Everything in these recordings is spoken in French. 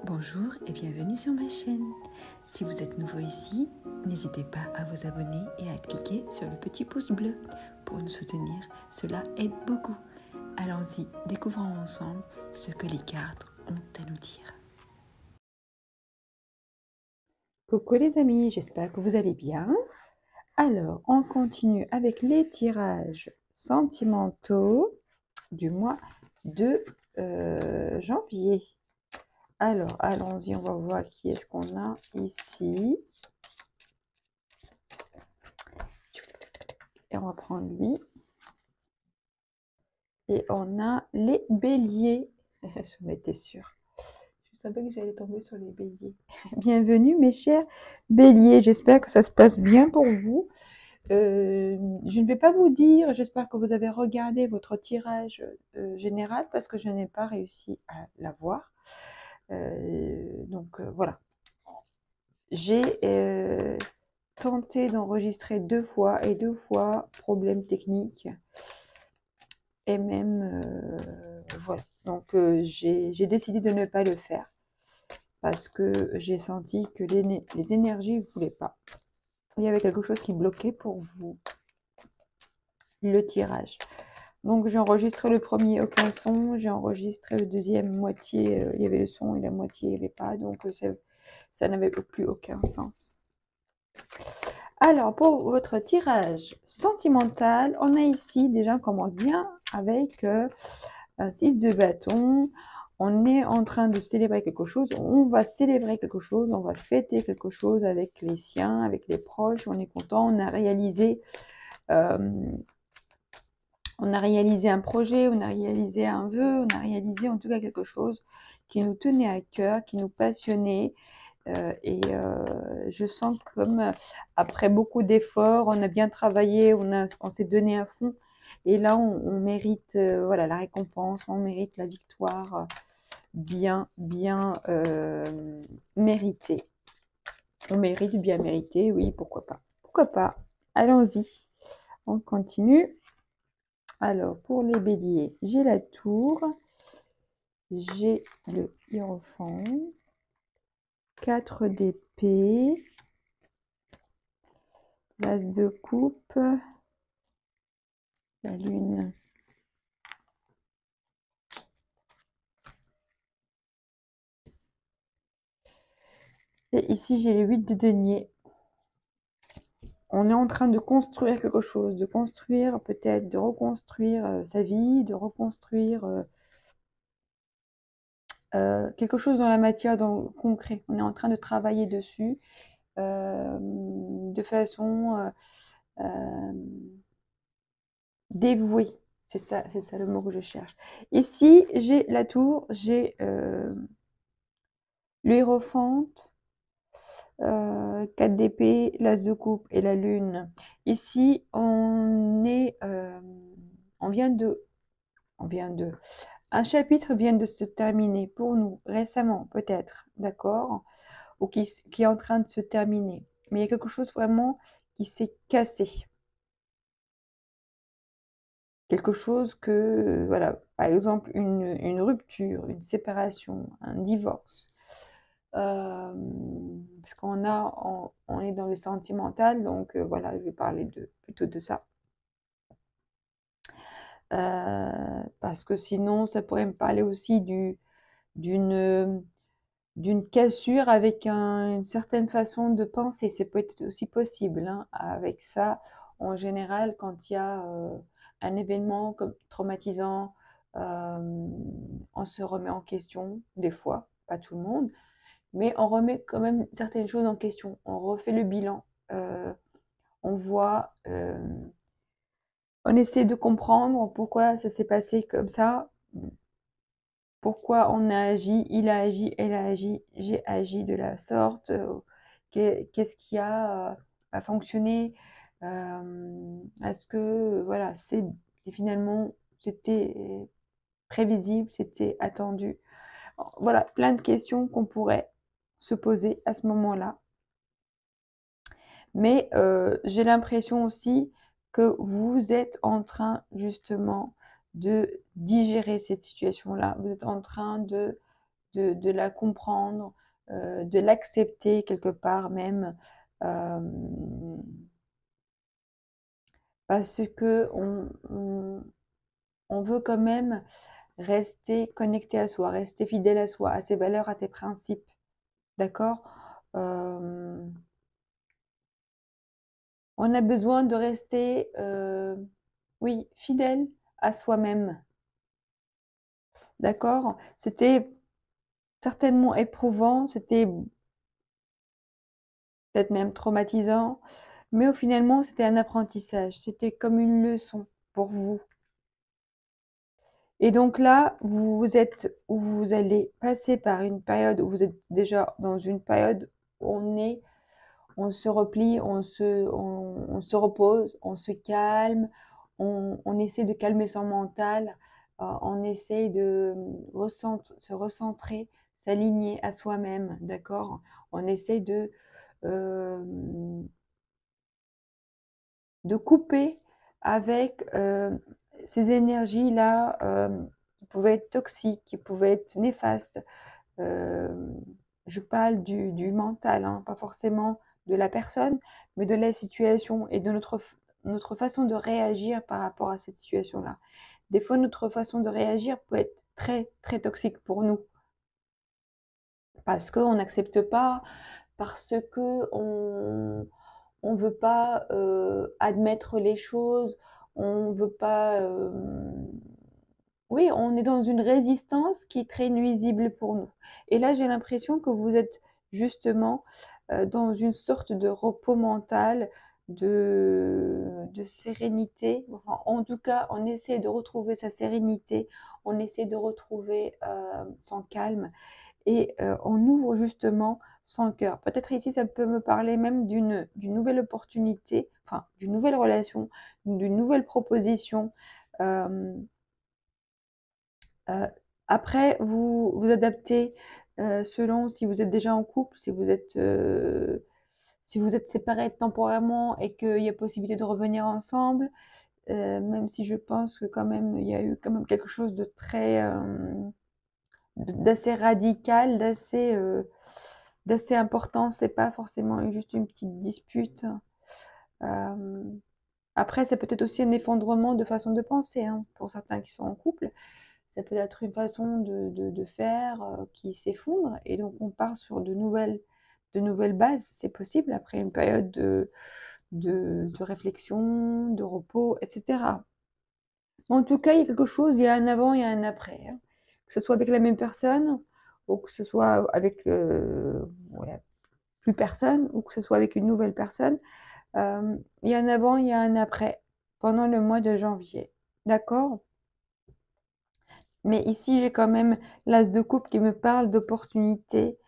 Bonjour et bienvenue sur ma chaîne. Si vous êtes nouveau ici, n'hésitez pas à vous abonner et à cliquer sur le petit pouce bleu pour nous soutenir. Cela aide beaucoup. Allons-y, découvrons ensemble ce que les cartes ont à nous dire. Coucou les amis, j'espère que vous allez bien. Alors, on continue avec les tirages sentimentaux du mois de janvier. Alors, allons-y, on va voir qui est-ce qu'on a ici. Et on va prendre lui. Et on a les béliers. J'en étais sûre. Je savais que j'allais tomber sur les béliers. Bienvenue mes chers béliers. J'espère que ça se passe bien pour vous. Je ne vais pas vous dire, j'espère que vous avez regardé votre tirage général parce que je n'ai pas réussi à l'avoir. Donc voilà. J'ai tenté d'enregistrer 2 fois et 2 fois problème technique. Et même, voilà. Donc j'ai décidé de ne pas le faire parce que j'ai senti que les énergies ne voulaient pas. Il y avait quelque chose qui bloquait pour vous, le tirage. Donc j'ai enregistré le premier, aucun son. J'ai enregistré le deuxième, moitié, il y avait le son et la moitié, il n'y avait pas. Donc ça n'avait plus aucun sens. Alors, pour votre tirage sentimental, on a ici, déjà, on commence bien avec un 6 de bâton. On est en train de célébrer quelque chose. On va célébrer quelque chose. On va fêter quelque chose avec les siens, avec les proches. On est content. On a réalisé un projet, on a réalisé un vœu, on a réalisé en tout cas quelque chose qui nous tenait à cœur, qui nous passionnait. Je sens comme après beaucoup d'efforts, on a bien travaillé, on s'est donné à fond. Et là, on mérite voilà, la récompense, on mérite la victoire bien méritée. On mérite bien mérité, oui, pourquoi pas. Pourquoi pas. Allons-y. On continue. Alors, pour les béliers, j'ai la tour, j'ai le hiérophant, 4 d'épée, l'as de coupe, la lune, et ici j'ai le 8 de denier. On est en train de construire quelque chose, de construire peut-être, de reconstruire sa vie, de reconstruire quelque chose dans la matière, dans le concret. On est en train de travailler dessus de façon dévouée. C'est ça le mot que je cherche. Ici, j'ai la tour, j'ai le hiérophant, 4 d'épée, l'as de coupe et la lune. Ici, on vient de, un chapitre vient de se terminer pour nous récemment, peut-être, d'accord, ou qui est en train de se terminer. Mais il y a quelque chose vraiment qui s'est cassé. Quelque chose que, voilà, par exemple, une rupture, une séparation, un divorce. Parce on est dans le sentimental, donc voilà, je vais parler plutôt de ça. Parce que sinon, ça pourrait me parler aussi d'une cassure avec une certaine façon de penser. C'est peut-être aussi possible, hein, avec ça. En général, quand il y a un événement comme traumatisant, on se remet en question, des fois, pas tout le monde, mais on remet quand même certaines choses en question. On refait le bilan. On voit, on essaie de comprendre pourquoi ça s'est passé comme ça, pourquoi on a agi, il a agi, elle a agi, j'ai agi de la sorte, qu'est-ce qui a fonctionné, est-ce que voilà, finalement c'était prévisible, c'était attendu. Voilà, plein de questions qu'on pourrait se poser à ce moment-là. Mais j'ai l'impression aussi que vous êtes en train justement de digérer cette situation-là. Vous êtes en train de de la comprendre, de l'accepter quelque part même, parce que on veut quand même rester connecté à soi, rester fidèle à soi, à ses valeurs, à ses principes, d'accord? On a besoin de rester, oui, fidèle à soi-même, d'accord? C'était certainement éprouvant, c'était peut-être même traumatisant, mais au finalement, c'était un apprentissage, c'était comme une leçon pour vous. Et donc là, vous allez passer par une période où vous êtes déjà dans une période où on se replie, on se repose, on se calme, on essaie de calmer son mental, on essaie de se recentrer, s'aligner à soi-même, d'accord? On essaie euh, de couper avec ces énergies-là qui pouvaient être toxiques, qui pouvaient être néfastes. Euh, je parle du mental, hein, pas forcément de la personne, mais de la situation et de notre façon de réagir par rapport à cette situation-là. Des fois, notre façon de réagir peut être très, très toxique pour nous parce qu'on n'accepte pas, parce que on veut pas admettre les choses, on veut pas. Oui, on est dans une résistance qui est très nuisible pour nous. Et là, j'ai l'impression que vous êtes justement dans une sorte de repos mental, de sérénité. Enfin, en tout cas, on essaie de retrouver sa sérénité, on essaie de retrouver son calme et on ouvre justement son cœur. Peut-être ici, ça peut me parler même d'une nouvelle opportunité, enfin, d'une nouvelle relation, d'une nouvelle proposition. Euh, euh, Après, vous adaptez selon si vous êtes déjà en couple, si vous êtes séparés temporairement et qu'il y a possibilité de revenir ensemble, même si je pense que quand même, il y a eu quand même quelque chose de très, d'assez radical, d'assez important. C'est pas forcément juste une petite dispute. Euh, Après, c'est peut-être aussi un effondrement de façon de penser, hein, pour certains qui sont en couple. Ça peut être une façon de faire qui s'effondre et donc on part sur de nouvelles bases. C'est possible après une période de réflexion, de repos, etc. En tout cas, il y a quelque chose, il y a un avant et un après, hein. Que ce soit avec la même personne ou que ce soit avec voilà, plus personne ou que ce soit avec une nouvelle personne. Il y a un avant, il y a un après pendant le mois de janvier. D'accord? Mais ici, j'ai quand même l'as de coupe qui me parle d'opportunité,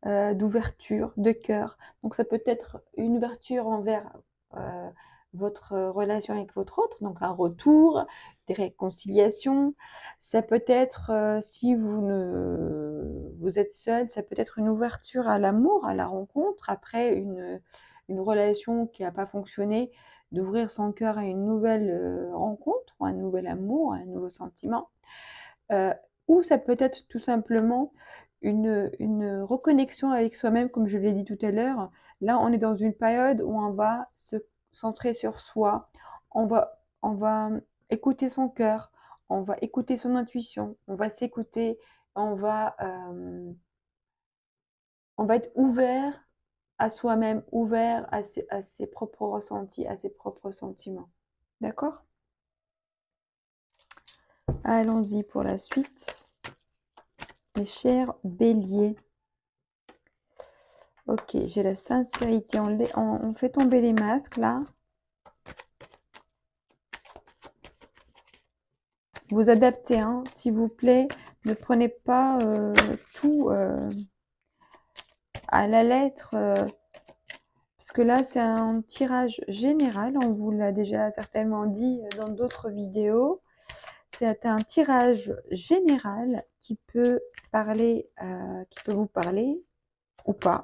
d'ouverture, de cœur. Donc ça peut être une ouverture envers votre relation avec votre autre, donc un retour, des réconciliations. Ça peut être, si vous êtes seul, ça peut être une ouverture à l'amour, à la rencontre, après une relation qui n'a pas fonctionné, d'ouvrir son cœur à une nouvelle rencontre, ou un nouvel amour, un nouveau sentiment. Euh, ou ça peut être tout simplement une reconnexion avec soi-même, comme je l'ai dit tout à l'heure. Là, on est dans une période où on va se centrer sur soi, on va écouter son cœur, on va écouter son intuition, on va s'écouter, on va être ouvert à soi-même, ouvert à ses propres ressentis, à ses propres sentiments. D'accord? Allons-y pour la suite. Mes chers béliers. Ok, j'ai la sincérité. On fait tomber les masques là. Vous adaptez, hein, s'il vous plaît. Ne prenez pas tout à la lettre. Parce que là, c'est un tirage général. On vous l'a déjà certainement dit dans d'autres vidéos. C'est un tirage général qui peut vous parler ou pas,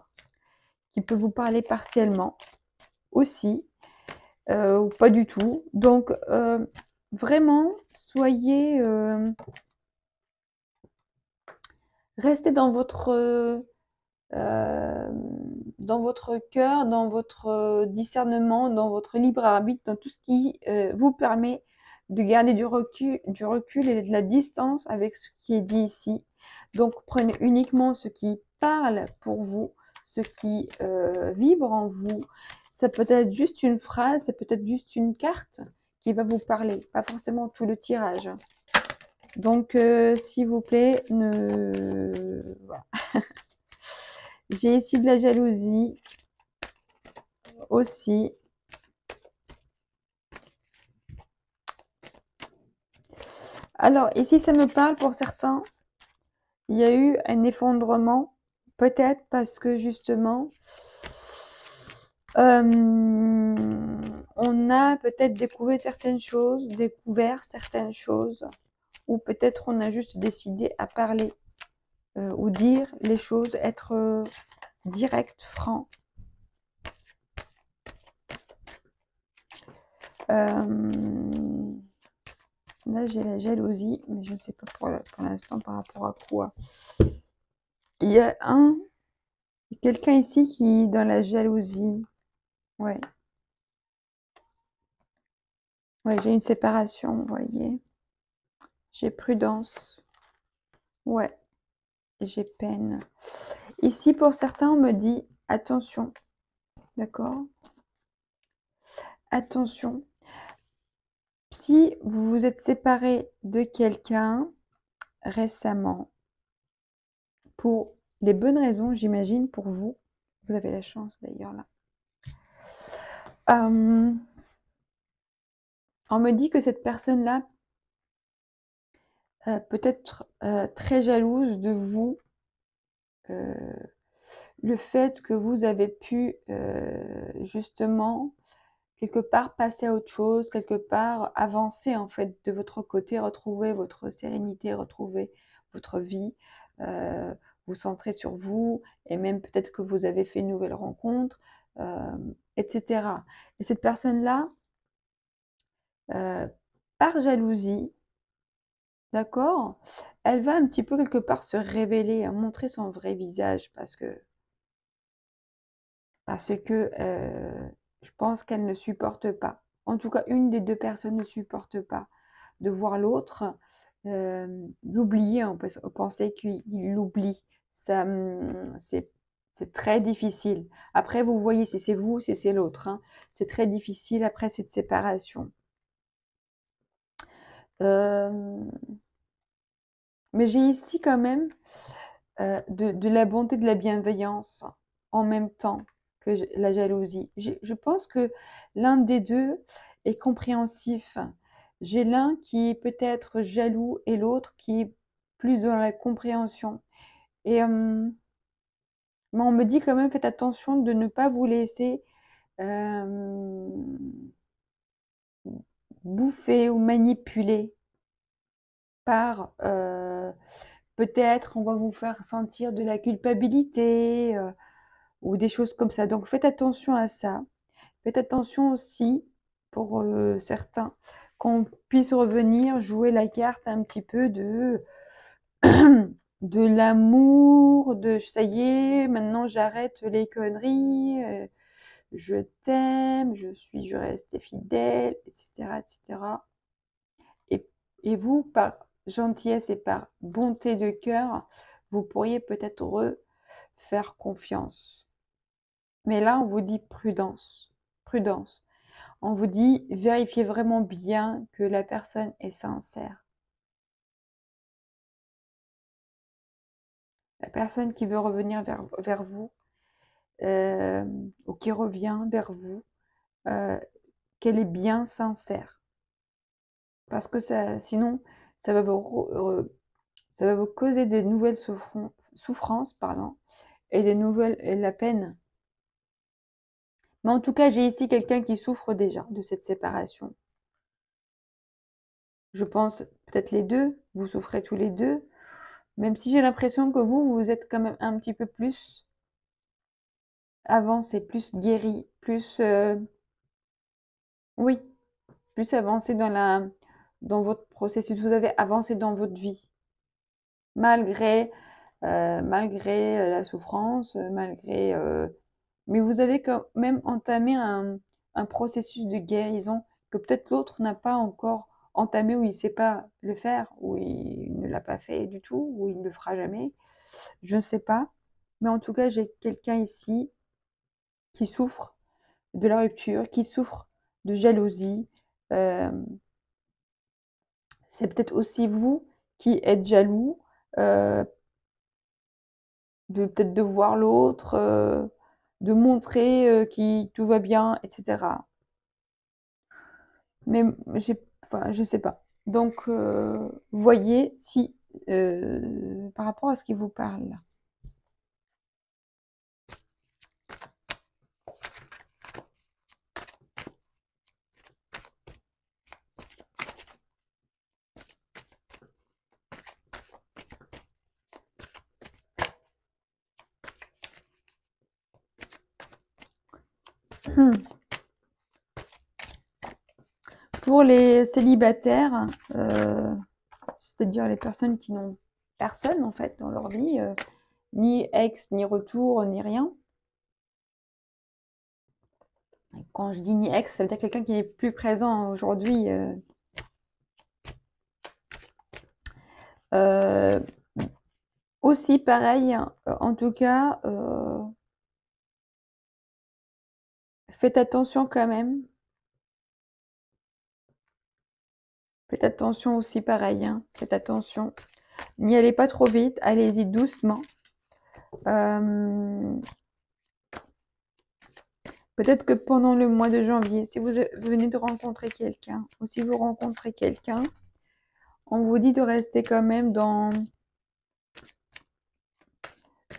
qui peut vous parler partiellement aussi, ou pas du tout. Donc, vraiment, Restez dans votre cœur, dans votre discernement, dans votre libre arbitre, dans tout ce qui vous permet de garder du recul et de la distance avec ce qui est dit ici. Donc prenez uniquement ce qui parle pour vous, ce qui vibre en vous. Ça peut être juste une phrase, ça peut être juste une carte qui va vous parler, pas forcément tout le tirage. Donc s'il vous plaît, voilà. J'ai ici de la jalousie aussi. Alors, ici, ça me parle pour certains. Il y a eu un effondrement, peut-être parce que justement, on a peut-être découvert certaines choses, ou peut-être on a juste décidé à parler ou dire les choses, être direct, franc. Là, j'ai la jalousie, mais je ne sais pas pour l'instant par rapport à quoi. Il y a quelqu'un ici qui est dans la jalousie. Ouais. Ouais, j'ai une séparation, vous voyez. J'ai prudence. Ouais. Et j'ai peine. Ici, pour certains, on me dit attention. D'accord? Attention. Si vous vous êtes séparé de quelqu'un récemment, pour les bonnes raisons, j'imagine, pour vous, vous avez la chance d'ailleurs là. On me dit que cette personne-là peut être très jalouse de vous. Le fait que vous avez pu justement quelque part passer à autre chose, quelque part avancer en fait de votre côté, retrouver votre sérénité, retrouver votre vie, euh, vous centrer sur vous et même peut-être que vous avez fait une nouvelle rencontre, etc. Et cette personne-là, par jalousie, d'accord, elle va un petit peu quelque part se révéler, hein, montrer son vrai visage parce que je pense qu'elle ne supporte pas. En tout cas, une des deux personnes ne supporte pas de voir l'autre l'oublier, on peut penser qu'il l'oublie. Ça, c'est très difficile. Après, vous voyez si c'est vous, si c'est l'autre, hein. C'est très difficile après cette séparation. Mais j'ai ici quand même de la bonté, de la bienveillance en même temps que la jalousie. Je pense que l'un des deux est compréhensif. J'ai l'un qui est peut-être jaloux et l'autre qui est plus dans la compréhension. Et mais on me dit quand même, faites attention de ne pas vous laisser bouffer ou manipuler par peut-être on va vous faire sentir de la culpabilité. Ou des choses comme ça. Donc faites attention à ça. Faites attention aussi, pour certains, qu'on puisse revenir jouer la carte un petit peu de l'amour, de ça y est, maintenant j'arrête les conneries, je t'aime, je reste fidèle, etc., etc. Et, et vous, par gentillesse et par bonté de cœur, vous pourriez peut-être refaire confiance. Mais là, on vous dit prudence, prudence. On vous dit vérifiez vraiment bien que la personne est sincère. La personne qui veut revenir vers vous, ou qui revient vers vous, euh, qu'elle est bien sincère. Parce que sinon, ça va ça va vous causer de nouvelles souffrances, pardon, et la peine. Mais en tout cas, j'ai ici quelqu'un qui souffre déjà de cette séparation. Je pense peut-être les deux, vous souffrez tous les deux, même si j'ai l'impression que vous êtes quand même un petit peu plus avancé, plus guéri, plus, oui, plus avancé dans votre processus. Vous avez avancé dans votre vie, malgré malgré la souffrance, malgré... mais vous avez quand même entamé un processus de guérison que peut-être l'autre n'a pas encore entamé, ou il ne sait pas le faire, ou il ne l'a pas fait du tout, ou il ne le fera jamais. Je ne sais pas. Mais en tout cas, j'ai quelqu'un ici qui souffre de la rupture, qui souffre de jalousie. Euh, c'est peut-être aussi vous qui êtes jaloux, euh, de peut-être de voir l'autre, de montrer qui tout va bien, etc. Mais enfin, je sais pas. Donc, voyez si, par rapport à ce qui vous parle là. Pour les célibataires, c'est-à-dire les personnes qui n'ont personne en fait dans leur vie, ni ex, ni retour, ni rien. Quand je dis ni ex, ça veut dire quelqu'un qui n'est plus présent aujourd'hui. Euh, aussi pareil, en tout cas, faites attention quand même. Faites attention aussi pareil, hein. Faites attention. N'y allez pas trop vite, allez-y doucement. Peut-être que pendant le mois de janvier, si vous venez de rencontrer quelqu'un, ou si vous rencontrez quelqu'un, on vous dit de rester quand même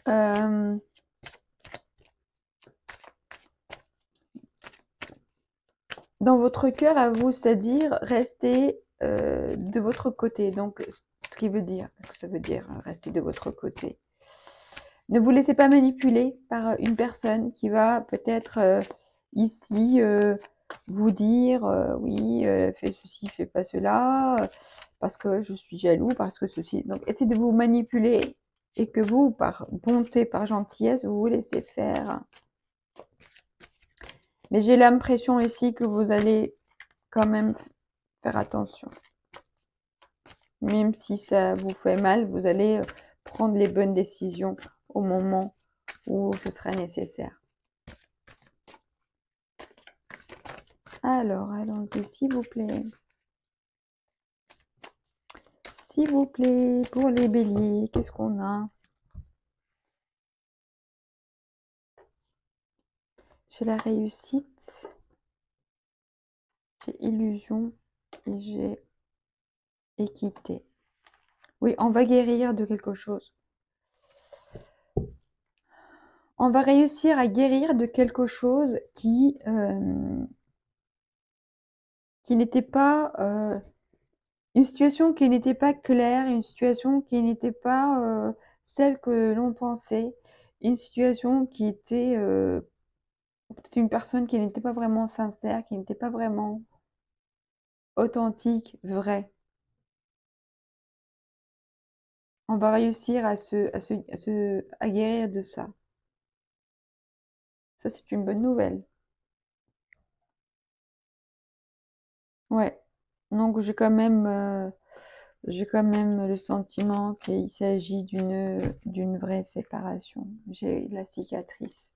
euh, dans votre cœur à vous, c'est-à-dire rester de votre côté. Donc, ce qui veut dire, ce que ça veut dire, rester de votre côté. Ne vous laissez pas manipuler par une personne qui va peut-être ici vous dire oui, fais ceci, fais pas cela, parce que je suis jaloux, parce que ceci. Donc, essayez de vous manipuler et que vous, par bonté, par gentillesse, vous vous laissez faire. Mais j'ai l'impression ici que vous allez quand même faire attention. Même si ça vous fait mal, vous allez prendre les bonnes décisions au moment où ce sera nécessaire. Alors, allons-y, s'il vous plaît. S'il vous plaît, pour les béliers, qu'est-ce qu'on a? J'ai la réussite, j'ai illusion et j'ai équité. Oui, on va guérir de quelque chose. On va réussir à guérir de quelque chose qui n'était pas... une situation qui n'était pas claire, une situation qui n'était pas celle que l'on pensait, une situation qui était peut-être une personne qui n'était pas vraiment sincère, qui n'était pas vraiment authentique, vraie. On va réussir à guérir de ça. Ça, c'est une bonne nouvelle. Ouais. Donc, j'ai quand même le sentiment qu'il s'agit d'une vraie séparation. J'ai la cicatrice.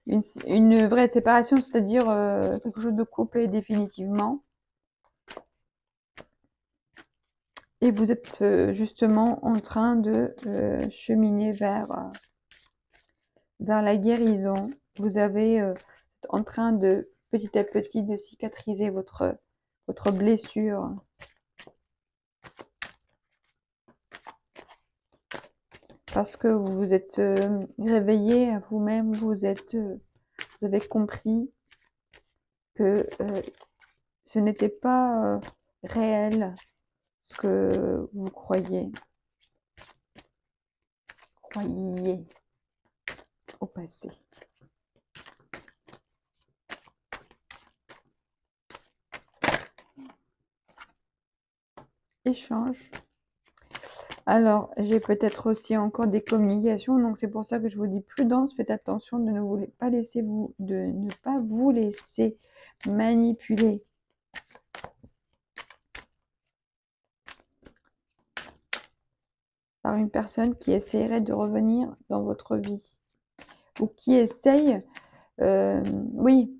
Une vraie séparation, c'est-à-dire quelque chose de coupé définitivement. Et vous êtes justement en train de cheminer vers la guérison. Vous avez en train de petit à petit de cicatriser votre blessure. Parce que vous vous êtes réveillé à vous-même, vous avez compris que ce n'était pas réel ce que vous croyiez au passé. Échange. Alors, j'ai peut-être aussi encore des communications, donc c'est pour ça que je vous dis prudence, faites attention de ne vous pas laisser de ne pas vous laisser manipuler. Par une personne qui essaierait de revenir dans votre vie. Ou qui essaye, oui,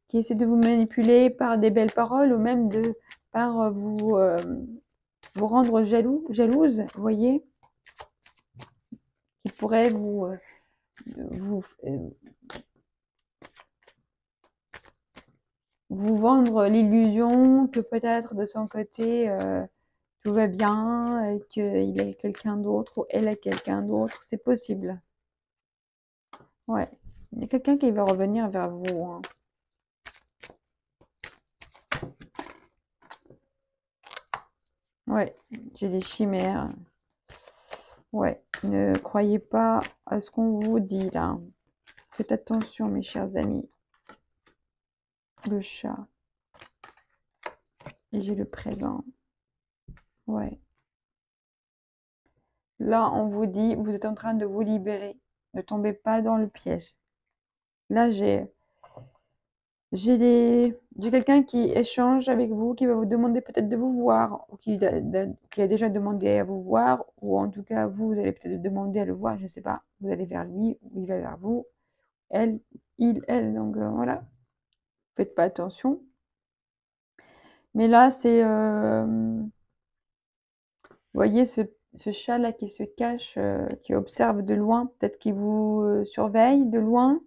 qui essaie de vous manipuler par des belles paroles ou même par vous rendre jalouse, vous voyez, qui pourrait vous, vous vendre l'illusion que peut-être de son côté tout va bien et qu'il est quelqu'un d'autre ou elle est quelqu'un d'autre, c'est possible. Ouais, il y a quelqu'un qui va revenir vers vous, hein. Ouais, j'ai des chimères. Ouais, ne croyez pas à ce qu'on vous dit là. Faites attention, mes chers amis. Le chat. Et j'ai le présent. Ouais. Là, on vous dit, vous êtes en train de vous libérer. Ne tombez pas dans le piège. Là, j'ai quelqu'un qui échange avec vous, qui va vous demander peut-être de vous voir, ou qui a déjà demandé à vous voir, ou en tout cas, vous allez peut-être demander à le voir, je ne sais pas. Vous allez vers lui, ou il va vers vous. Elle, il, elle. Donc voilà. Faites pas attention. Mais là, c'est, vous voyez ce chat-là qui se cache, qui observe de loin, peut-être qu'il vous surveille de loin,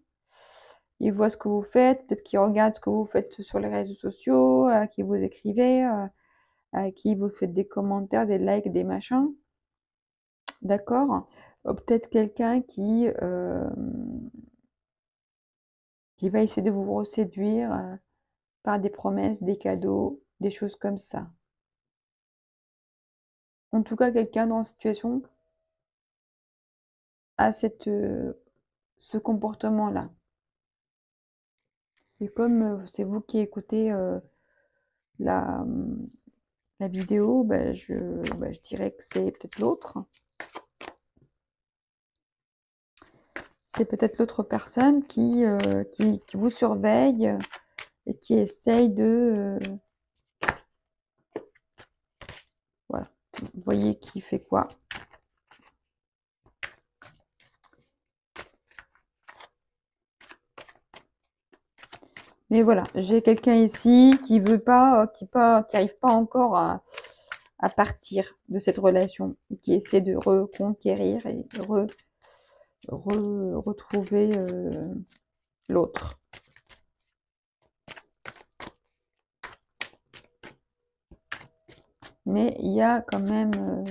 il voit ce que vous faites, peut-être qu'il regarde ce que vous faites sur les réseaux sociaux, à qui vous écrivez, à qui vous faites des commentaires, des likes, des machins, d'accord? Peut-être quelqu'un qui va essayer de vous reséduire par des promesses, des cadeaux, des choses comme ça. En tout cas, quelqu'un dans la situation a ce comportement-là. Et comme c'est vous qui écoutez la, la vidéo, je dirais que c'est peut-être l'autre. C'est peut-être l'autre personne qui vous surveille et qui essaye de... voilà, vous voyez qui fait quoi. Mais voilà, j'ai quelqu'un ici qui veut pas, qui arrive pas encore à partir de cette relation, qui essaie de reconquérir et retrouver l'autre. Mais il y a quand même...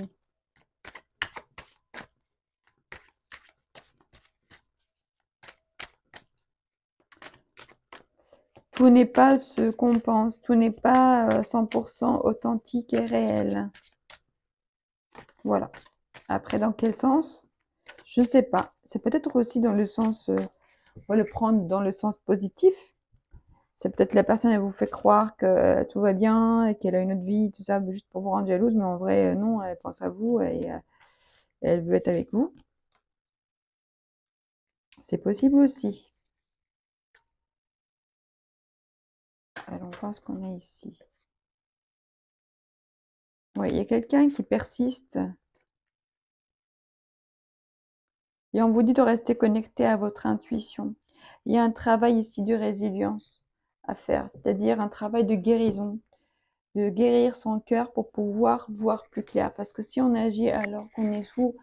tout n'est pas ce qu'on pense, tout n'est pas 100% authentique et réel. Voilà. Après, dans quel sens? Je ne sais pas. C'est peut-être aussi dans le sens... on va le prendre dans le sens positif. C'est peut-être la personne, elle vous fait croire que tout va bien et qu'elle a une autre vie, tout ça, juste pour vous rendre jalouse, mais en vrai, non, elle pense à vous et elle veut être avec vous. C'est possible aussi. Allons voir ce qu'on a ici. Oui, il y a quelqu'un qui persiste. Et on vous dit de rester connecté à votre intuition. Il y a un travail ici de résilience à faire, c'est-à-dire un travail de guérison, de guérir son cœur pour pouvoir voir plus clair. Parce que si on agit alors qu'on est sous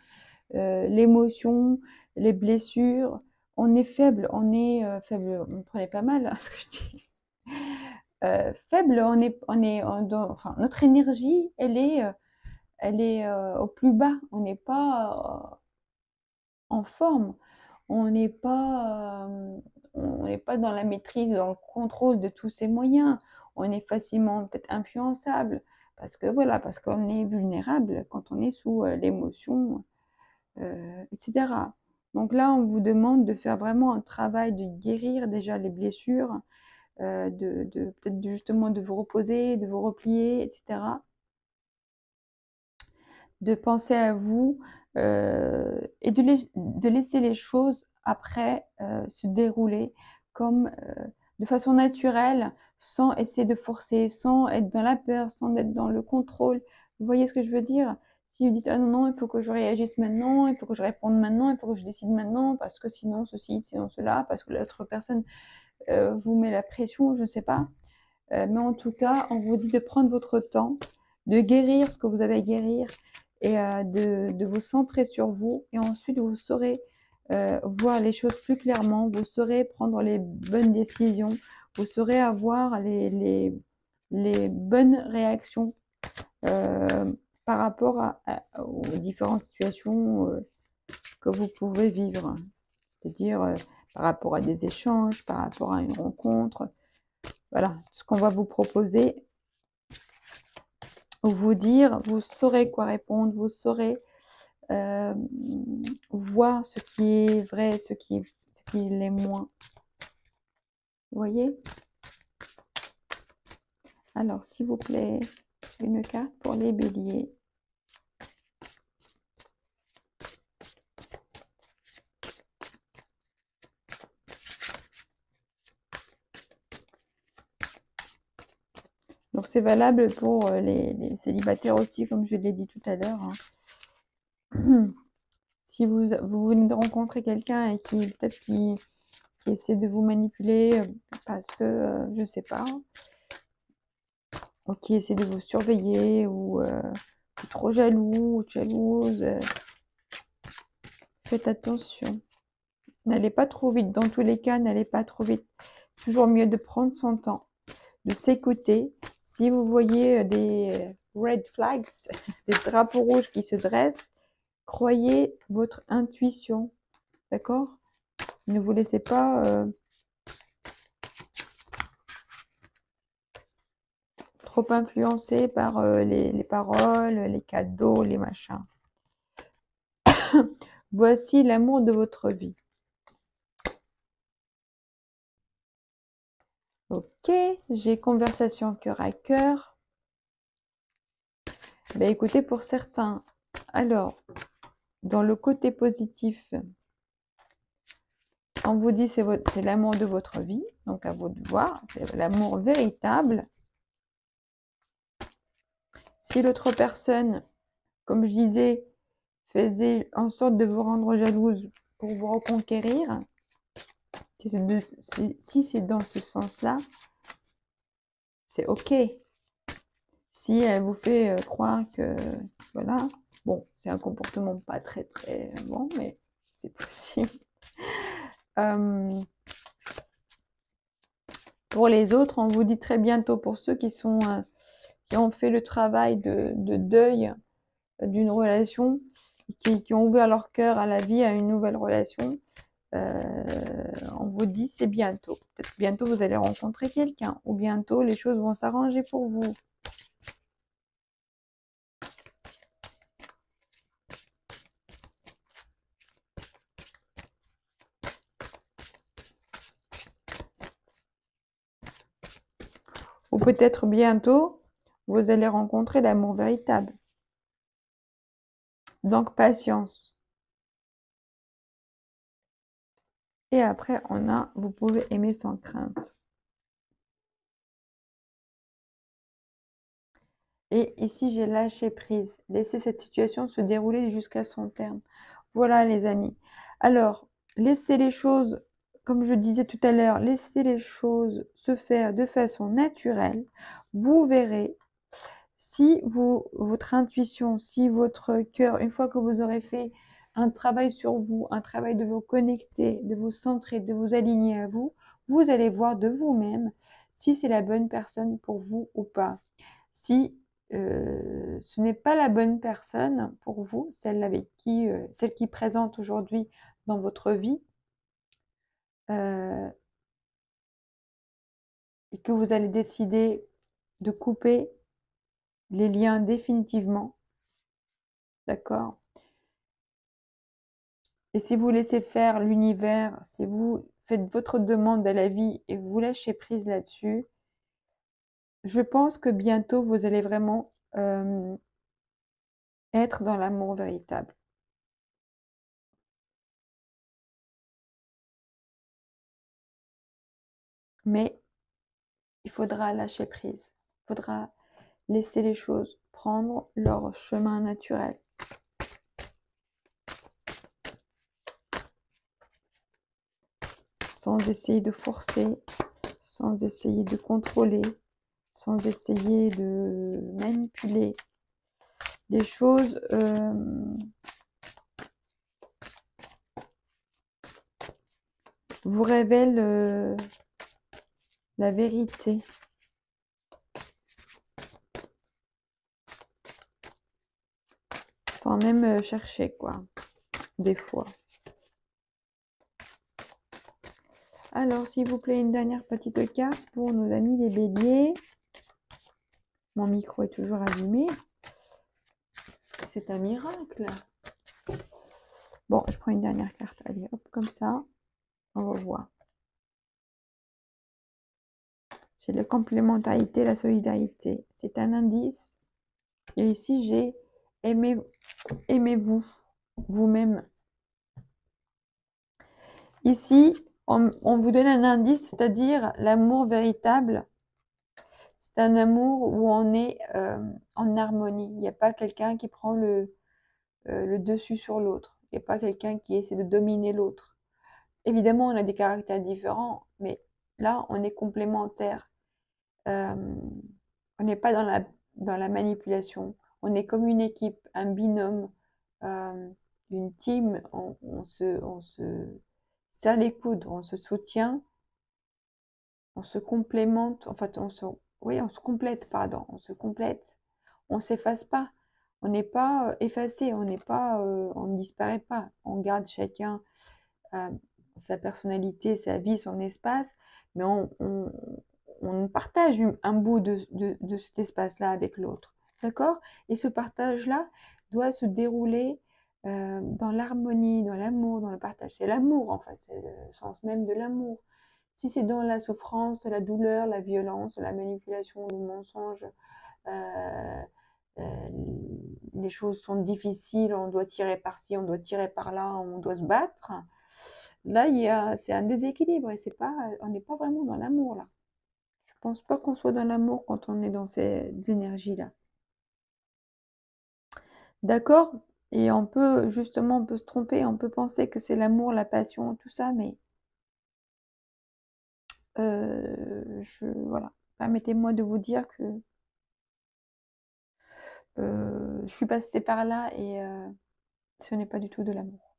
l'émotion, les blessures, on est faible, faible, vous me prenez pas mal hein, ce que je dis. Faible, enfin, notre énergie, elle est au plus bas, on n'est pas en forme, on n'est pas dans la maîtrise, dans le contrôle de tous ces moyens, on est facilement peut-être influençable, parce que voilà, parce qu'on est vulnérable quand on est sous l'émotion, etc. Donc là, on vous demande de faire vraiment un travail de guérir déjà les blessures, peut-être justement de vous reposer, de vous replier, etc. de penser à vous et de laisser les choses après se dérouler comme de façon naturelle, sans essayer de forcer, sans être dans la peur, sans être dans le contrôle. Vous voyez ce que je veux dire? Si vous dites ah non, non, il faut que je réagisse maintenant, il faut que je réponde maintenant, il faut que je décide maintenant, parce que sinon ceci, sinon cela, parce que l'autre personne vous met la pression, je ne sais pas. Mais en tout cas, on vous dit de prendre votre temps, de guérir ce que vous avez à guérir et de vous centrer sur vous. Et ensuite, vous saurez voir les choses plus clairement, vous saurez prendre les bonnes décisions, vous saurez avoir les bonnes réactions par rapport aux différentes situations que vous pouvez vivre. C'est-à-dire par rapport à des échanges, par rapport à une rencontre. Voilà, ce qu'on va vous proposer, vous dire, vous saurez quoi répondre, vous saurez voir ce qui est vrai, ce qui l'est moins. Vous voyez? Alors, s'il vous plaît, une carte pour les béliers. Donc, c'est valable pour les célibataires aussi, comme je l'ai dit tout à l'heure. Hein. Si vous venez de rencontrer quelqu'un et qui peut-être qui essaie de vous manipuler parce que, je sais pas, ou qui essaie de vous surveiller, ou trop jaloux ou jalouse, faites attention. N'allez pas trop vite. Dans tous les cas, n'allez pas trop vite. Toujours mieux de prendre son temps, de s'écouter. Si vous voyez des red flags, des drapeaux rouges qui se dressent, croyez votre intuition. D'accord? Ne vous laissez pas trop influencer par les paroles, les cadeaux, les machins. Voici l'amour de votre vie. Ok, j'ai conversation cœur à cœur. Ben écoutez, pour certains, alors, dans le côté positif, on vous dit c'est l'amour de votre vie, donc à vous de voir, c'est l'amour véritable. Si l'autre personne, comme je disais, faisait en sorte de vous rendre jalouse pour vous reconquérir, si c'est dans ce sens-là, c'est ok. Si elle vous fait croire que, voilà, bon, c'est un comportement pas très très bon, mais c'est possible. Pour les autres, on vous dit très bientôt, pour ceux qui ont fait le travail de deuil d'une relation, qui ont ouvert leur cœur à la vie, à une nouvelle relation, on vous dit c'est bientôt. Peut-être bientôt vous allez rencontrer quelqu'un, ou bientôt les choses vont s'arranger pour vous. Ou peut-être bientôt, vous allez rencontrer l'amour véritable. Donc patience. Et après, vous pouvez aimer sans crainte. Et ici, j'ai lâché prise. Laissez cette situation se dérouler jusqu'à son terme. Voilà, les amis. Alors, laissez les choses, comme je disais tout à l'heure, laissez les choses se faire de façon naturelle. Vous verrez si votre intuition, si votre cœur, une fois que vous aurez fait un travail sur vous, un travail de vous connecter, de vous centrer, de vous aligner à vous, vous allez voir de vous-même si c'est la bonne personne pour vous ou pas. Si ce n'est pas la bonne personne pour vous, celle qui présente aujourd'hui dans votre vie, et que vous allez décider de couper les liens définitivement, d'accord? Et si vous laissez faire l'univers, si vous faites votre demande à la vie et vous lâchez prise là-dessus, je pense que bientôt vous allez vraiment être dans l'amour véritable. Mais il faudra lâcher prise. Il faudra laisser les choses prendre leur chemin naturel. Sans essayer de forcer, sans essayer de contrôler, sans essayer de manipuler. Les choses vous révèlent la vérité. Sans même chercher, quoi, des fois. Alors, s'il vous plaît, une dernière petite carte pour nos amis les béliers. Mon micro est toujours allumé. C'est un miracle. Bon, je prends une dernière carte. Allez, hop, comme ça. On va voir. J'ai la complémentarité, la solidarité. C'est un indice. Et ici, j'ai aimez-vous, vous-même. Ici, on vous donne un indice, c'est-à-dire l'amour véritable. C'est un amour où on est en harmonie. Il n'y a pas quelqu'un qui prend le dessus sur l'autre. Il n'y a pas quelqu'un qui essaie de dominer l'autre. Évidemment, on a des caractères différents, mais là, on est complémentaires. On n'est pas dans la manipulation. On est comme une équipe, un binôme, une team. On se serre les coudes, on se soutient, on se complémente. En fait, oui, on se complète, pardon. On se complète. On s'efface pas. On n'est pas effacé. On n'est pas, on ne disparaît pas. On garde chacun sa personnalité, sa vie, son espace, mais on partage un bout de cet espace-là avec l'autre. D'accord? Et ce partage-là doit se dérouler dans l'harmonie, dans l'amour, dans le partage. C'est l'amour, en fait, c'est le sens même de l'amour. Si c'est dans la souffrance, la douleur, la violence, la manipulation, le mensonge, euh, euh, les choses sont difficiles, on doit tirer par-ci, on doit tirer par-là, on doit se battre. Là, c'est un déséquilibre et c'est pas, on n'est pas vraiment dans l'amour là. Je pense pas qu'on soit dans l'amour quand on est dans ces énergies-là. D'accord? Et on peut se tromper, on peut penser que c'est l'amour, la passion, tout ça, mais voilà. Permettez-moi de vous dire que je suis passée par là et ce n'est pas du tout de l'amour.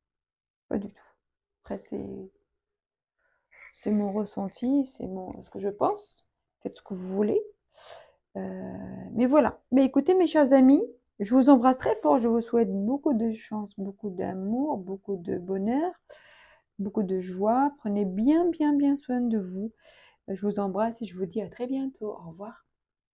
Pas du tout. Après, c'est mon ressenti, ce que je pense. Faites ce que vous voulez. Mais voilà. Mais écoutez, mes chers amis, je vous embrasse très fort. Je vous souhaite beaucoup de chance, beaucoup d'amour, beaucoup de bonheur, beaucoup de joie. Prenez bien, bien, bien soin de vous. Je vous embrasse et je vous dis à très bientôt. Au revoir.